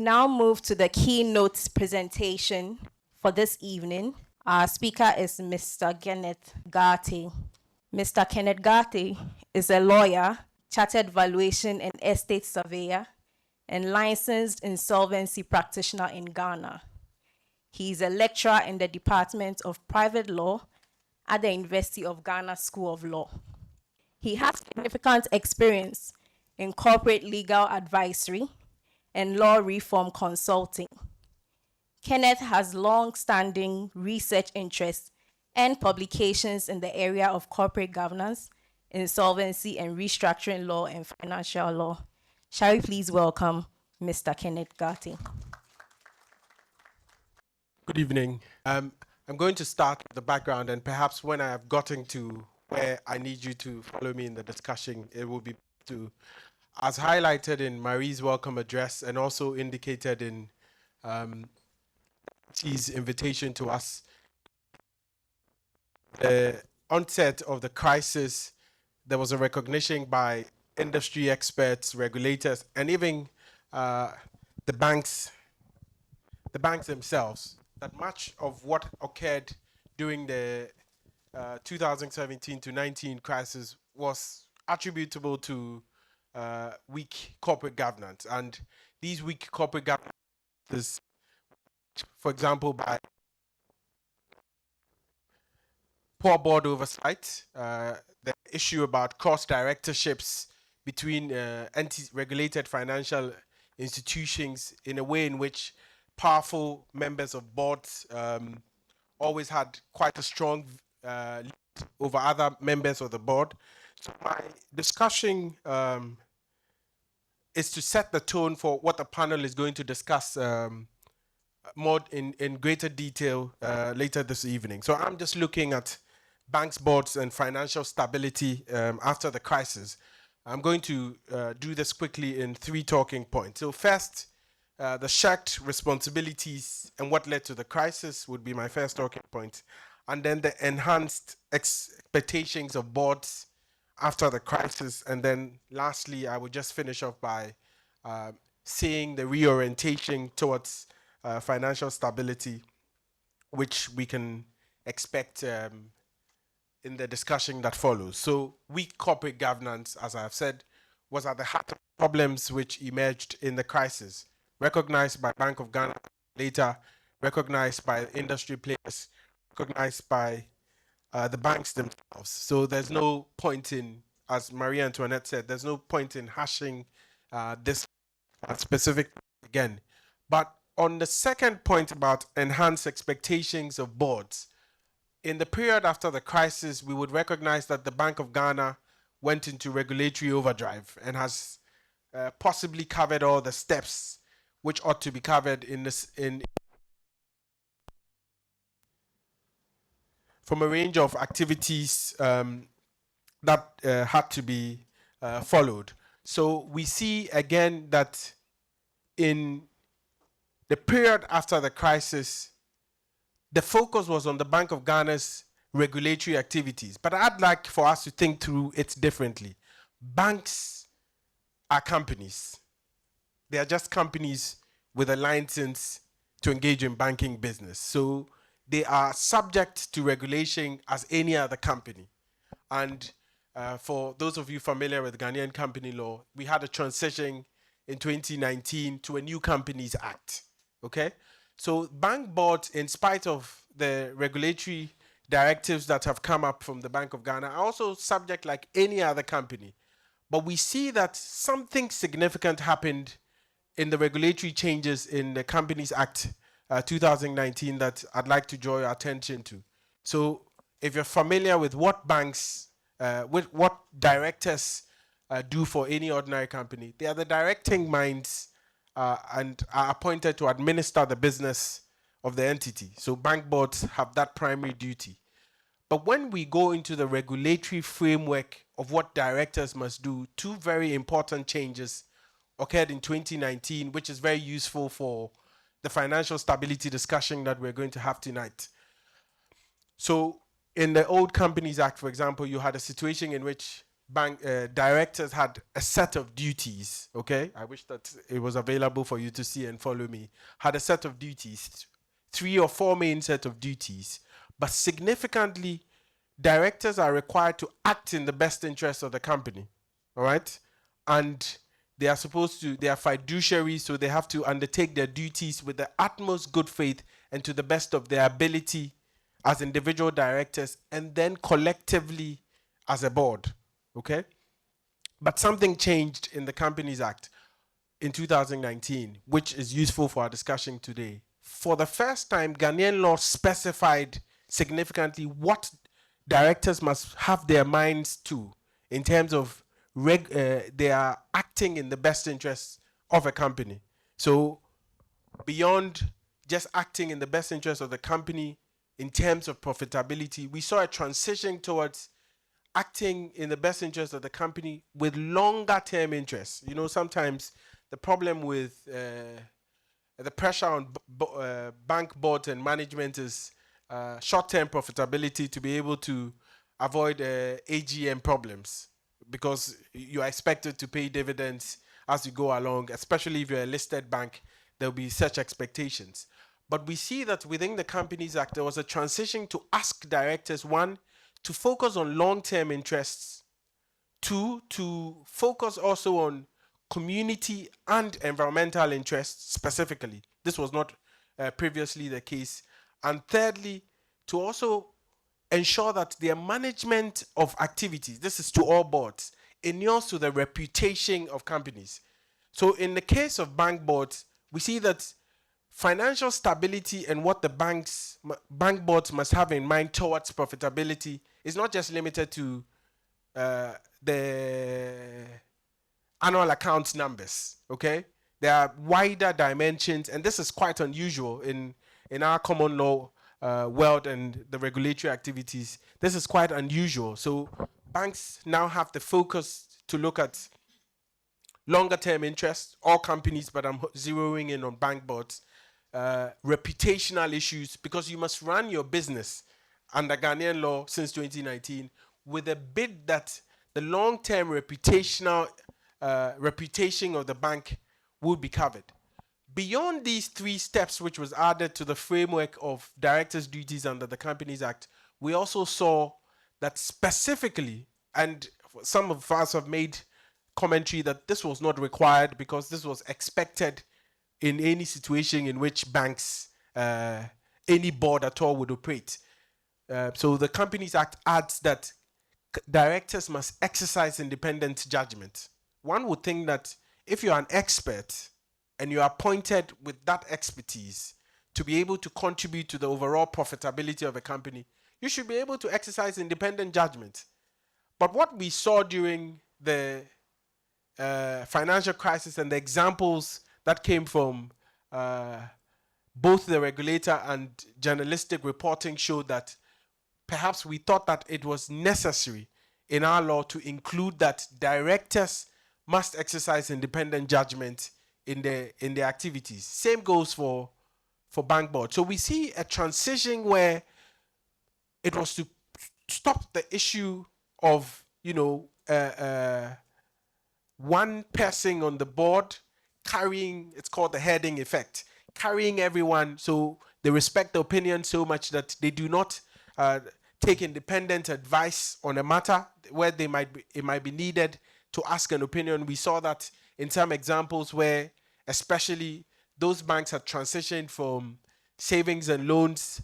We now move to the keynote presentation for this evening. Our speaker is Mr. Kenneth Garte. Mr. Kenneth Garte is a lawyer, chartered valuation and estate surveyor, and licensed insolvency practitioner in Ghana. He is a lecturer in the Department of Private Law at the University of Ghana School of Law. He has significant experience in corporate legal advisory and law reform consulting. Kenneth has long-standing research interests and publications in the area of corporate governance, insolvency and restructuring law, and financial law. Shall we please welcome Mr. Kenneth Garte. Good evening. I'm going to start with the background, and perhaps when I have gotten to where I need you to follow me in the discussion, it will be to, as highlighted in Marie's welcome address and also indicated in his invitation to us, the onset of the crisis, there was a recognition by industry experts, regulators, and even the banks themselves that much of what occurred during the 2017 to 19 crisis was attributable to weak corporate governance. And these weak corporate governance, for example, by poor board oversight, the issue about cross directorships between regulated financial institutions in a way in which powerful members of boards always had quite a strong lead over other members of the board. So my discussion is to set the tone for what the panel is going to discuss more in greater detail later this evening. So I'm just looking at banks, boards, and financial stability after the crisis. I'm going to do this quickly in 3 talking points. So first, the shared responsibilities and what led to the crisis would be my first talking point. And then the enhanced expectations of boards after the crisis. And then lastly, I would just finish off by seeing the reorientation towards financial stability, which we can expect in the discussion that follows. So weak corporate governance, as I have said, was at the heart of problems which emerged in the crisis, recognized by Bank of Ghana later, recognized by industry players, recognized by the banks themselves. So there's no point in, as Marie Antoinette said, there's no point in hashing this specific again. But on the second point about enhanced expectations of boards, in the period after the crisis, we would recognize that the Bank of Ghana went into regulatory overdrive and has possibly covered all the steps which ought to be covered from a range of activities that had to be followed. So we see again that in the period after the crisis, the focus was on the Bank of Ghana's regulatory activities. But I'd like for us to think through it differently. Banks are companies. They are just companies with a license to engage in banking business. So they are subject to regulation as any other company. And for those of you familiar with Ghanaian company law, we had a transition in 2019 to a new Companies Act. Okay? So bank boards, in spite of the regulatory directives that have come up from the Bank of Ghana, are also subject like any other company. But we see that something significant happened in the regulatory changes in the Companies Act 2019 that I'd like to draw your attention to. So if you're familiar with what banks, with what directors do for any ordinary company, they are the directing minds and are appointed to administer the business of the entity. So bank boards have that primary duty. But when we go into the regulatory framework of what directors must do, 2 very important changes occurred in 2019, which is very useful for the financial stability discussion that we're going to have tonight. So in the old Companies Act, for example, you had a situation in which bank directors had a set of duties. Okay, I wish that it was available for you to see and follow me. Had a set of duties, 3 or 4 main set of duties, but significantly, directors are required to act in the best interest of the company. All right, and they are supposed to. They are fiduciaries, so they have to undertake their duties with the utmost good faith and to the best of their ability as individual directors, and then collectively as a board. Okay, but something changed in the Companies Act in 2019, which is useful for our discussion today. For the first time, Ghanaian law specified significantly what directors must have their minds to in terms of they are acting in the best interests of a company. So beyond just acting in the best interest of the company in terms of profitability, we saw a transition towards acting in the best interest of the company with longer term interests. You know, sometimes the problem with the pressure on bank boards and management is short term profitability to be able to avoid AGM problems, because you are expected to pay dividends as you go along, especially if you're a listed bank. There'll be such expectations. But we see that within the Companies Act, there was a transition to ask directors, one, to focus on long term interests, two, to focus also on community and environmental interests specifically. This was not previously the case. And thirdly, to also ensure that their management of activities, this is to all boards, inures to the reputation of companies. So in the case of bank boards, we see that financial stability and what the bank boards must have in mind towards profitability is not just limited to the annual accounts numbers. Okay, there are wider dimensions, and this is quite unusual in our common law world and the regulatory activities. This is quite unusual. So banks now have the focus to look at longer term interests, all companies, but I'm zeroing in on bank boards, reputational issues, because you must run your business under Ghanaian law since 2019 with a bid that the long term reputational reputation of the bank would be covered. Beyond these 3 steps, which was added to the framework of directors' duties under the Companies Act, we also saw that specifically, and some of us have made commentary that this was not required because this was expected in any situation in which banks, any board at all would operate. So the Companies Act adds that directors must exercise independent judgment. One would think that if you're an expert and you are appointed with that expertise to be able to contribute to the overall profitability of a company, you should be able to exercise independent judgment. But what we saw during the financial crisis and the examples that came from both the regulator and journalistic reporting showed that perhaps we thought that it was necessary in our law to include that directors must exercise independent judgment in their activities. Same goes for bank board. So we see a transition where it was to stop the issue of one person on the board carrying, it's called the herding effect, carrying everyone, so they respect the opinion so much that they do not take independent advice on a matter where it might be needed to ask an opinion. We saw that in some examples where especially those banks had transitioned from savings and loans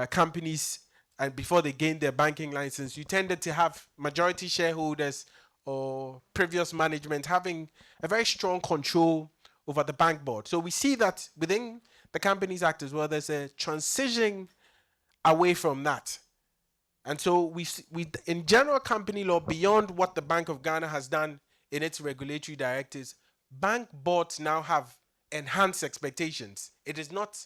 companies, and before they gained their banking license, you tended to have majority shareholders or previous management having a very strong control over the bank board. So we see that within the Companies Act as well, there's a transition away from that. And so we in general company law, beyond what the Bank of Ghana has done in its regulatory directives, bank boards now have enhanced expectations. It is not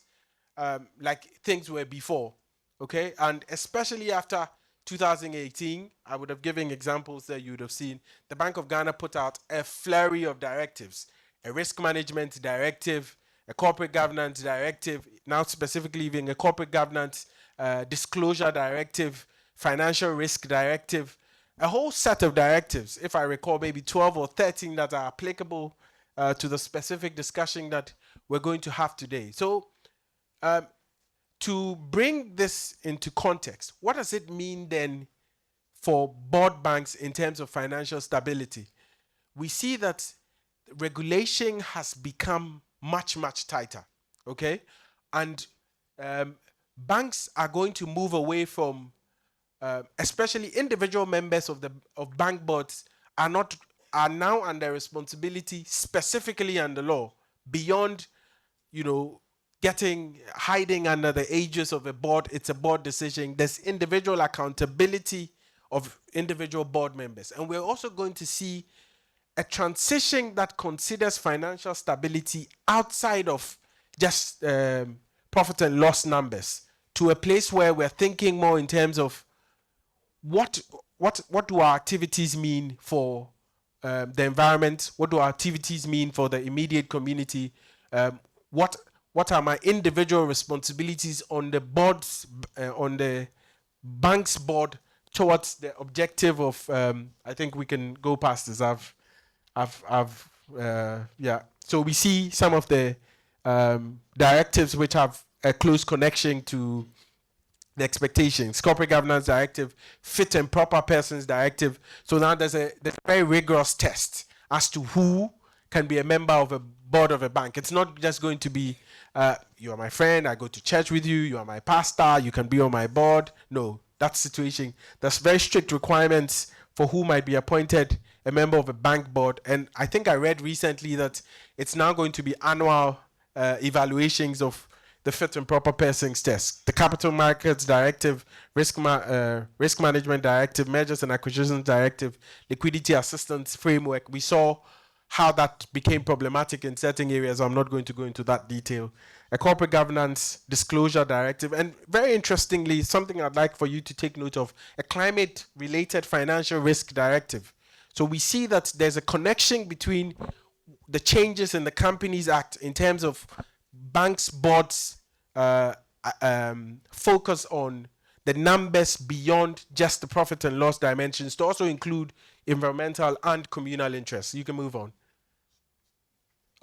like things were before, okay? And especially after 2018, I would have given examples that you would have seen. The Bank of Ghana put out a flurry of directives, a risk management directive, a corporate governance directive, now specifically even a corporate governance disclosure directive, financial risk directive, a whole set of directives, if I recall, maybe 12 or 13 that are applicable to the specific discussion that we're going to have today. So, to bring this into context, what does it mean then for board banks in terms of financial stability? We see that regulation has become much, much tighter, okay? And banks are going to move away from especially individual members of the bank boards are now under responsibility specifically under law beyond, you know, hiding under the aegis of a board. It's a board decision. There's individual accountability of individual board members, and we're also going to see a transition that considers financial stability outside of just profit and loss numbers to a place where we're thinking more in terms of what do our activities mean for the environment? What do our activities mean for the immediate community? What are my individual responsibilities on the boards, on the bank's board towards the objective of? I think we can go past this. Yeah. So we see some of the directives which have a close connection to the expectations. Corporate Governance Directive, Fit and Proper Persons Directive. So now there's a very rigorous test as to who can be a member of a board of a bank. It's not just going to be, you are my friend, I go to church with you, you are my pastor, you can be on my board. No, that situation. There's very strict requirements for who might be appointed a member of a bank board. And I think I read recently that it's now going to be annual evaluations of the Fit and Proper Persons test, the Capital Markets Directive, Risk Management Directive, Mergers and Acquisitions Directive, Liquidity Assistance Framework. We saw how that became problematic in certain areas. I'm not going to go into that detail. A Corporate Governance Disclosure Directive, and very interestingly, something I'd like for you to take note of, a Climate-Related Financial Risk Directive. So we see that there's a connection between the changes in the Companies Act in terms of banks boards focus on the numbers beyond just the profit and loss dimensions to also include environmental and communal interests. You can move on.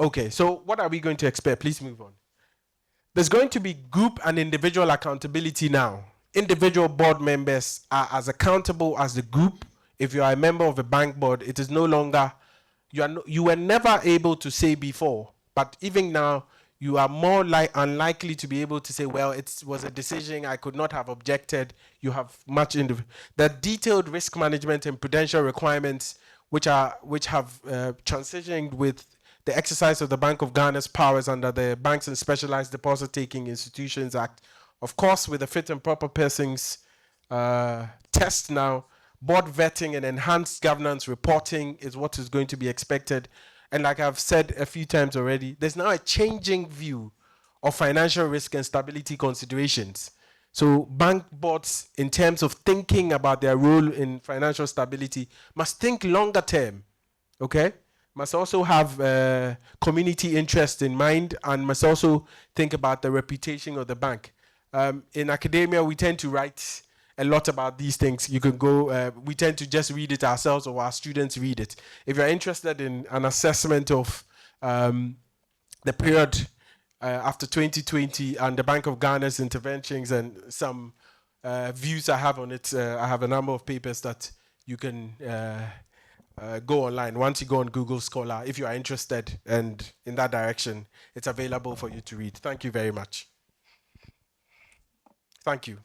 Okay, so what are we going to expect? Please move on. There's going to be group and individual accountability now. Individual board members are as accountable as the group. If you are a member of a bank board, it is no longer, you were never able to say before, but even now, you are more unlikely to be able to say, well, it was a decision, I could not have objected. You have much in the detailed risk management and prudential requirements, which have transitioned with the exercise of the Bank of Ghana's powers under the Banks and Specialized Deposit Taking Institutions Act. Of course, with the Fit and Proper Persons test now, board vetting and enhanced governance reporting is what is going to be expected. And like I've said a few times already, there's now a changing view of financial risk and stability considerations. So bank boards, in terms of thinking about their role in financial stability, must think longer term, okay? Must also have community interest in mind and must also think about the reputation of the bank. In academia, we tend to write a lot about these things. You can go, we tend to just read it ourselves or our students read it. If you're interested in an assessment of the period after 2020 and the Bank of Ghana's interventions and some views I have on it, I have a number of papers that you can go online. Once you go on Google Scholar, if you are interested and in that direction, it's available for you to read. Thank you very much. Thank you.